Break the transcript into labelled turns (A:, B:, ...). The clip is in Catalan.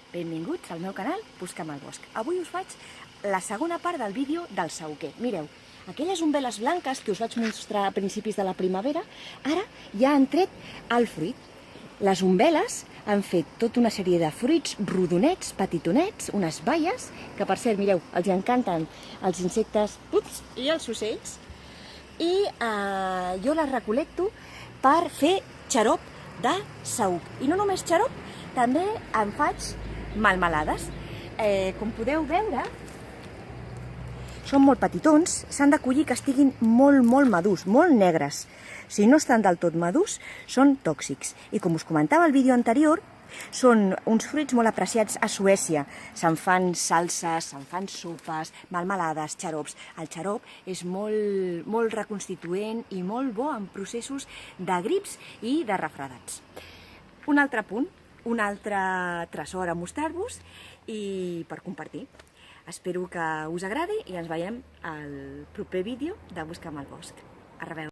A: Benvinguts al meu canal Busca'm al bosc. Avui us faig la segona part del vídeo del saüquer. Mireu, aquelles umbel·les blanques que us vaig mostrar a principis de la primavera, ara ja han tret el fruit. Les umbel·les han fet tota una sèrie de fruits rodonets, petitonets, unes baies, que per cert, mireu, els encanten els insectes i els ocells. I jo les recol·lecto per fer xarop de saüc. I no només xarop, també en faig melmelades. Com podeu veure, són molt petitons, s'han de collir que estiguin molt madurs, molt negres. Si no estan del tot madurs, són tòxics. I com us comentava al vídeo anterior, són uns fruits molt apreciats a Suècia. Se'n fan salses, se'n fan sopes, melmelades, xarops. El xarop és molt reconstituent i molt bo en processos de grips i de refredats. Un altre punt, un altre tresor a mostrar-vos i per compartir. Espero que us agradi i ens veiem al proper vídeo de Busca'm al bosc. A reveure!